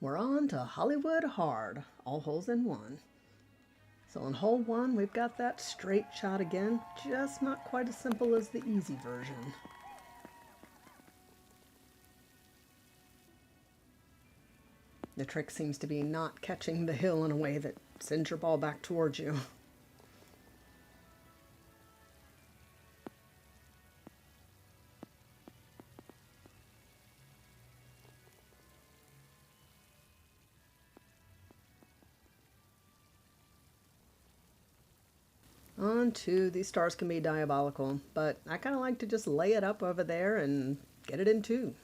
We're on to Hollywood hard, all holes in one. So on hole one, we've got that straight shot again, just not quite as simple as the easy version. The trick seems to be not catching the hill in a way that sends your ball back towards you. On to these stars can be diabolical, but I kind of like to just lay it up over there and get it in two.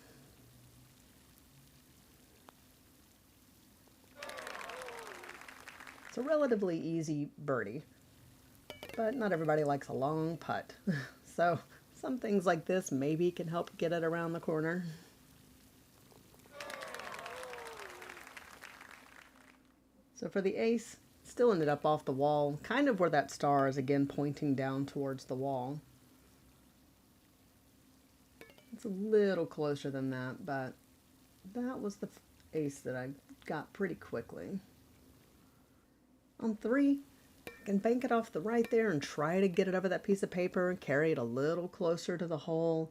It's a relatively easy birdie, but not everybody likes a long putt. So some things like this maybe can help get it around the corner. So for the ace, still ended up off the wall, kind of where that star is again pointing down towards the wall. It's a little closer than that, but that was the ace that I got pretty quickly. On three, I can bank it off the right there and try to get it over that piece of paper and carry it a little closer to the hole.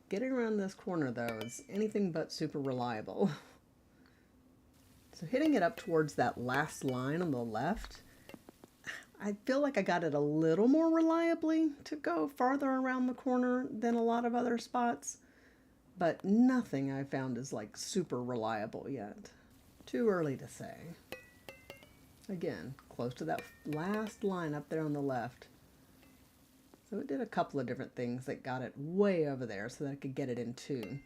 Getting around this corner, though, is anything but super reliable. So hitting it up towards that last line on the left, I feel like I got it a little more reliably to go farther around the corner than a lot of other spots, but nothing I found is like super reliable yet. Too early to say. Again, close to that last line up there on the left. So it did a couple of different things that got it way over there so that I could get it in two.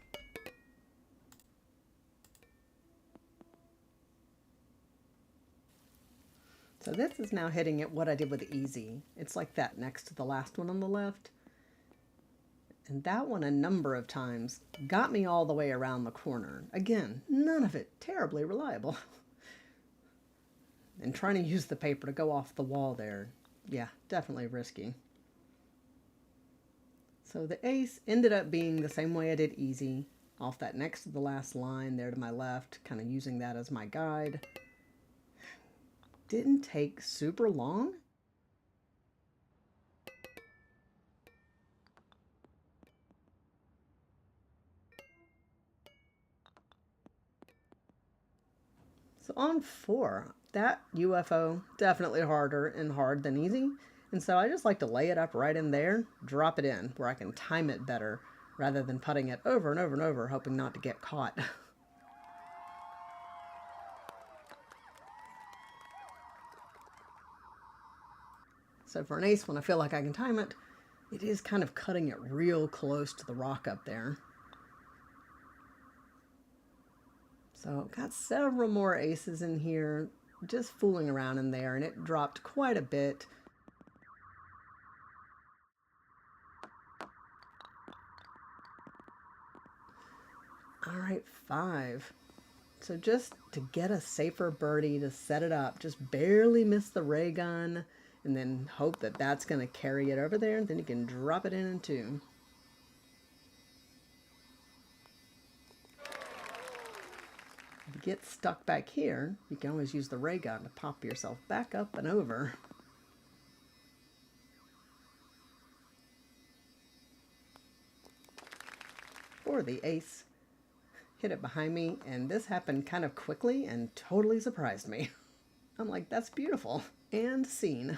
So this is now hitting it what I did with easy. It's like that next to the last one on the left. And that one a number of times got me all the way around the corner. Again, none of it terribly reliable. And trying to use the paper to go off the wall there, yeah, definitely risky. So the ace ended up being the same way I did easy, off that next to the last line there to my left, kind of using that as my guide. Didn't take super long. So on four, that UFO, definitely harder and hard than easy. And so I just like to lay it up right in there, drop it in, where I can time it better, rather than putting it over and over and over, hoping not to get caught. So for an ace, when I feel like I can time it, it is kind of cutting it real close to the rock up there. So got several more aces in here, just fooling around in there, and it dropped quite a bit. All right, five. So just to get a safer birdie to set it up, just barely miss the ray gun, and then hope that that's going to carry it over there, and then you can drop it in two. If you get stuck back here, you can always use the ray gun to pop yourself back up and over. Or the ace. Hit it behind me, and this happened kind of quickly and totally surprised me. I'm like, that's beautiful. And scene.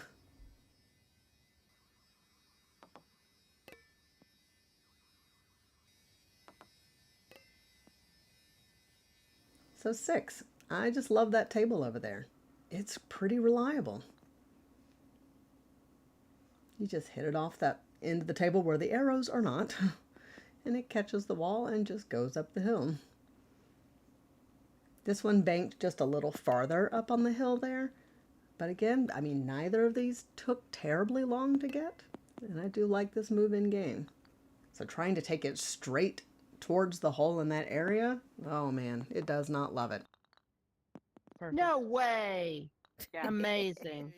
So six. I just love that table over there. It's pretty reliable. You just hit it off that end of the table where the arrows are not, and it catches the wall and just goes up the hill. This one banked just a little farther up on the hill there, but again, I mean, neither of these took terribly long to get, and I do like this move in game. So trying to take it straight towards the hole in that area, oh man, it does not love it. Perfect. No way. Yeah. Amazing.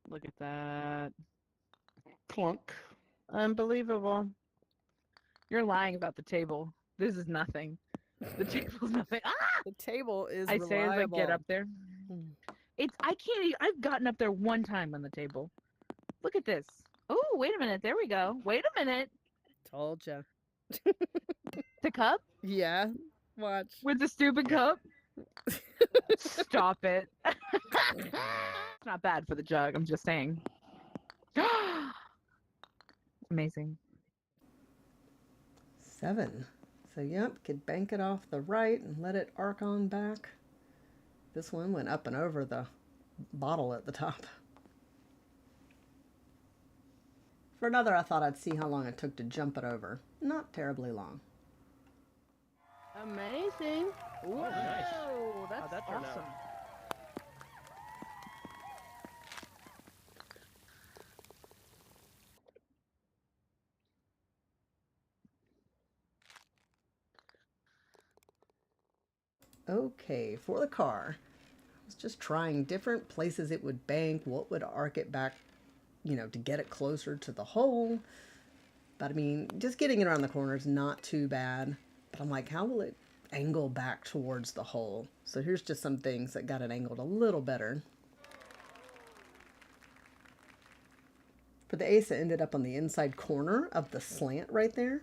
Look at that. Clunk. Unbelievable. You're lying about the table. This is nothing. The table's nothing. Ah! The table is I say as I get up reliable. there. I can't even, I've gotten up there one time on the table. Look at this. Oh, wait a minute. There we go. Wait a minute. Told ya. The cup? Yeah. Watch. With the stupid cup? Stop it. It's not bad for the jug, I'm just saying. Amazing. 7. So yep, could bank it off the right and let it arc on back. This one went up and over the bottle at the top. For another, I thought I'd see how long it took to jump it over. Not terribly long. Amazing. Whoa, nice. that's How'd that turn out? awesome. Okay, for the car. I was just trying different places it would bank, what would arc it back, to get it closer to the hole. But I mean, just getting it around the corner is not too bad. But I'm like, how will it angle back towards the hole? So here's just some things that got it angled a little better. For the ace, it ended up on the inside corner of the slant right there.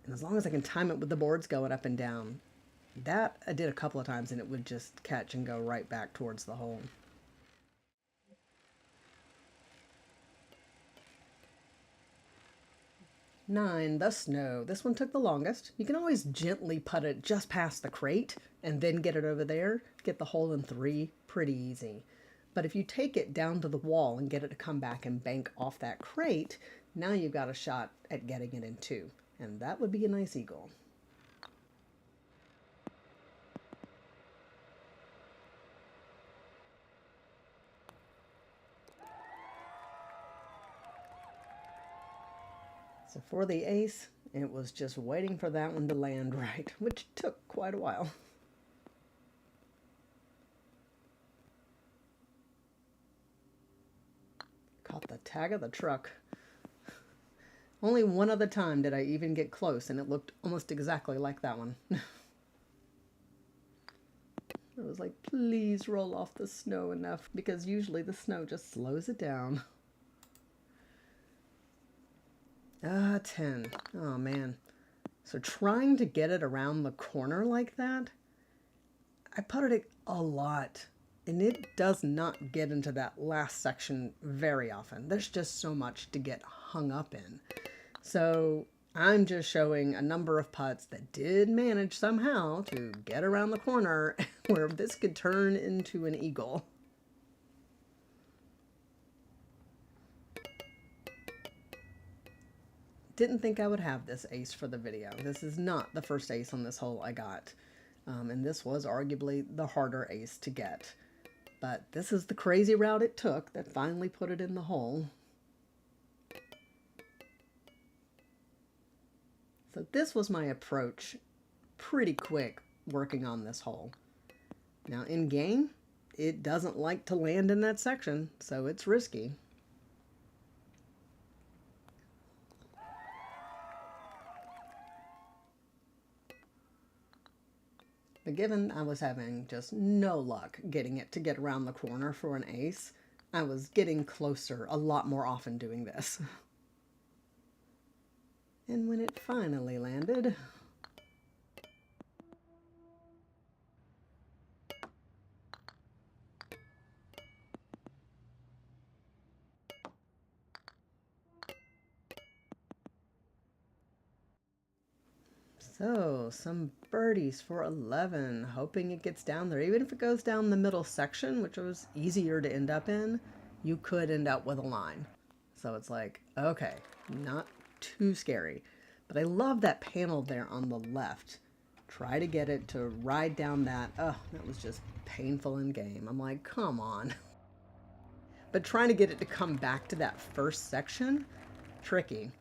And as long as I can time it with the boards going up and down, that I did a couple of times and it would just catch and go right back towards the hole. Nine, the snow. This one took the longest. You can always gently putt it just past the crate and then get it over there. Get the hole in 3, pretty easy. But if you take it down to the wall and get it to come back and bank off that crate, now you've got a shot at getting it in 2. And that would be a nice eagle. So for the ace, it was just waiting for that one to land right, which took quite a while. Caught the tag of the truck. Only one other time did I even get close, and it looked almost exactly like that one. I was like, please roll off the snow enough, because usually the snow just slows it down. 10. Oh, man. So trying to get it around the corner like that, I putted it a lot, and it does not get into that last section very often. There's just so much to get hung up in. So I'm just showing a number of putts that did manage somehow to get around the corner where this could turn into an eagle. Didn't think I would have this ace for the video. This is not the first ace on this hole I got. And this was arguably the harder ace to get. But this is the crazy route it took that finally put it in the hole. So this was my approach pretty quick working on this hole. Now in game, it doesn't like to land in that section, so it's risky. But given I was having just no luck getting it to get around the corner for an ace, I was getting closer a lot more often doing this. And when it finally landed, so some birdies for 11, hoping it gets down there. Even if it goes down the middle section, which was easier to end up in, you could end up with a line. So it's like, okay, not too scary. But I love that panel there on the left. Try to get it to ride down that. Oh, that was just painful in game. I'm like, come on. But trying to get it to come back to that first section, tricky.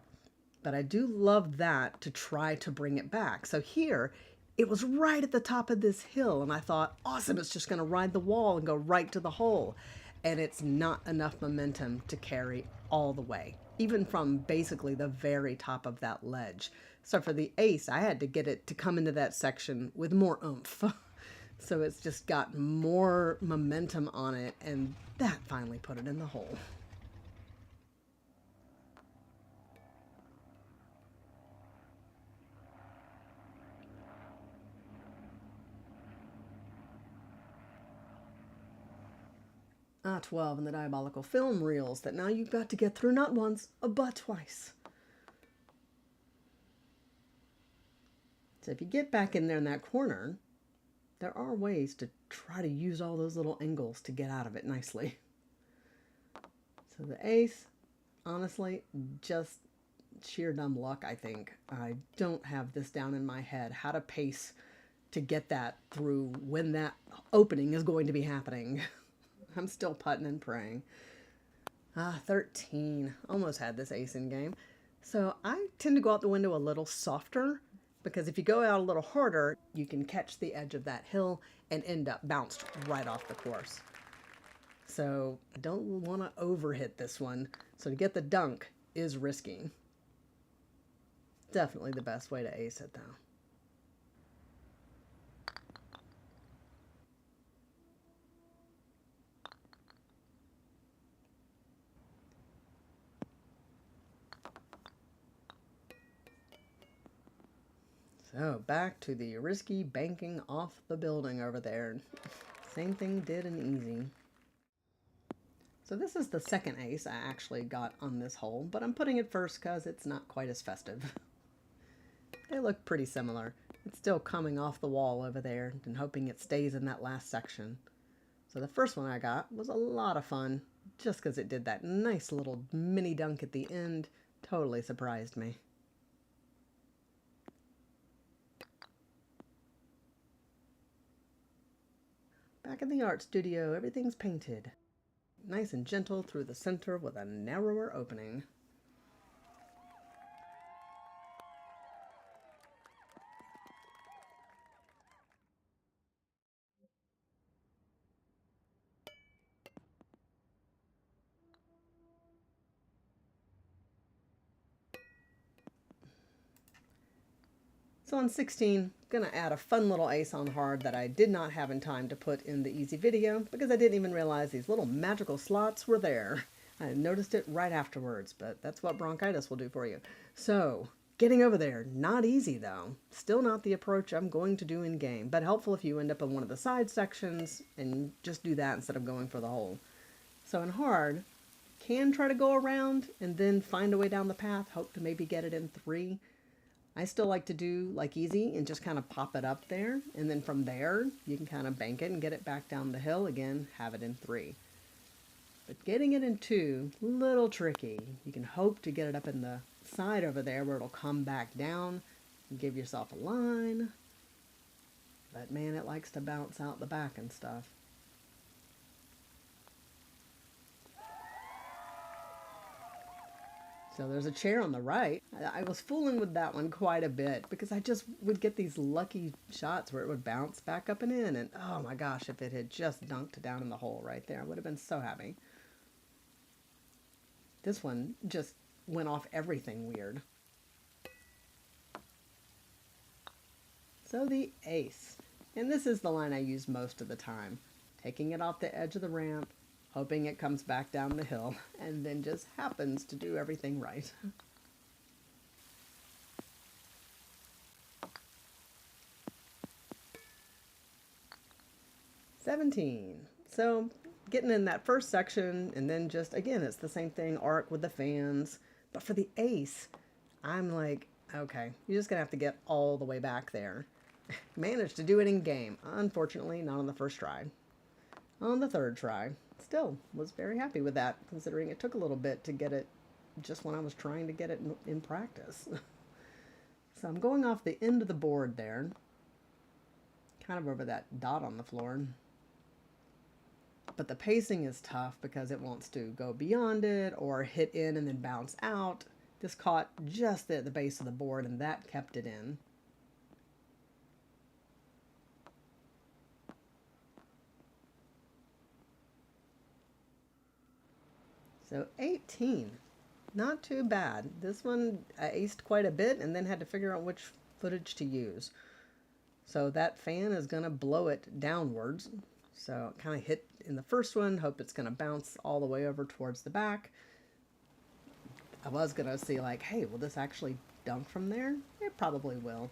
But I do love that to try to bring it back. So here, it was right at the top of this hill, and I thought, awesome, it's just going to ride the wall and go right to the hole. And it's not enough momentum to carry all the way, even from basically the very top of that ledge. So for the ace, I had to get it to come into that section with more oomph. So it's just got more momentum on it, and that finally put it in the hole. Ah, 12 in the diabolical film reels that now you've got to get through not once, but twice. So if you get back in there in that corner, there are ways to try to use all those little angles to get out of it nicely. So the ace, honestly, just sheer dumb luck, I think. I don't have this down in my head, how to pace to get that through when that opening is going to be happening. I'm still putting and praying. 13. Almost had this ace in game. So I tend to go out the window a little softer, because if you go out a little harder, you can catch the edge of that hill and end up bounced right off the course. So I don't want to overhit this one. So to get the dunk is risky. Definitely the best way to ace it, though. So back to the risky banking off the building over there. Same thing did in easy. So this is the second ace I actually got on this hole, but I'm putting it first because it's not quite as festive. They look pretty similar. It's still coming off the wall over there and hoping it stays in that last section. So the first one I got was a lot of fun just because it did that nice little mini dunk at the end. Totally surprised me. Back in the art studio, everything's painted. Nice and gentle through the center with a narrower opening. So on 16, gonna add a fun little ace on hard that I did not have in time to put in the easy video because I didn't even realize these little magical slots were there. I noticed it right afterwards, but that's what bronchitis will do for you. So, getting over there, not easy though. Still not the approach I'm going to do in game, but helpful if you end up in one of the side sections and just do that instead of going for the hole. So in hard, can try to go around and then find a way down the path, hope to maybe get it in 3. I still like to do like easy and just kind of pop it up there. And then from there, you can kind of bank it and get it back down the hill. Again, have it in 3. But getting it in 2, little tricky. You can hope to get it up in the side over there where it'll come back down and give yourself a line. But man, it likes to bounce out the back and stuff. So there's a chair on the right. I was fooling with that one quite a bit because I just would get these lucky shots where it would bounce back up and in. And oh my gosh, if it had just dunked down in the hole right there, I would have been so happy. This one just went off everything weird. So the ace. And this is the line I use most of the time. Taking it off the edge of the ramp, hoping it comes back down the hill, and then just happens to do everything right. $17. So getting in that first section, and then just, again, it's the same thing, arc with the fans. But for the ace, I'm like, okay, you're just going to have to get all the way back there. Managed to do it in game. Unfortunately, not on the first try. On the third try, still was very happy with that, considering it took a little bit to get it just when I was trying to get it in practice. So I'm going off the end of the board there, kind of over that dot on the floor. But the pacing is tough because it wants to go beyond it or hit in and then bounce out. This caught just at the base of the board and that kept it in. So 18. not too bad. This one I aced quite a bit and then had to figure out which footage to use. So that fan is going to blow it downwards. So it kind of hit in the first one, hope it's going to bounce all the way over towards the back. I was going to see like, hey, will this actually dunk from there? It probably will.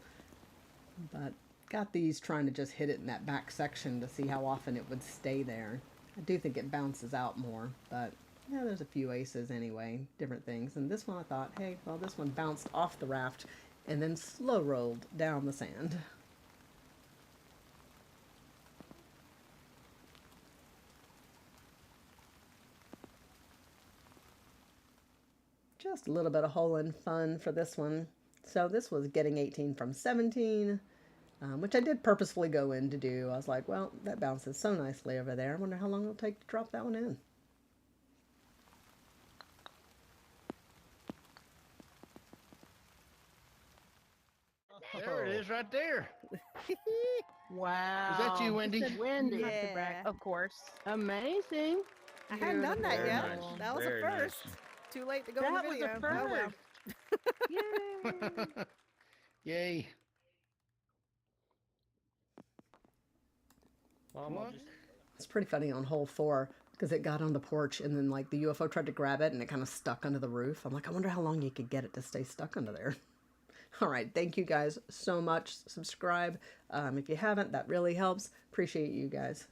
But got these trying to just hit it in that back section to see how often it would stay there. I do think it bounces out more, but yeah, there's a few aces anyway, different things. And this one I thought, hey, well, this one bounced off the raft and then slow rolled down the sand. Just a little bit of hole-in fun for this one. So this was getting 18 from 17, which I did purposefully go in to do. I was like, well, that bounces so nicely over there. I wonder how long it'll take to drop that one in. There it is right there. Wow. Is that you, Wendy? This is Wendy. Yeah. Of course. Amazing. I hadn't done that Very yet. nice. That was Very a nice. first. Too late to go in That the was video. a first. Oh, well. Yay. Yay. What? It's pretty funny on hole 4 because it got on the porch and then like the UFO tried to grab it and it kind of stuck under the roof. I'm like, I wonder how long you could get it to stay stuck under there. All right. Thank you guys so much. Subscribe if you haven't. That really helps. Appreciate you guys.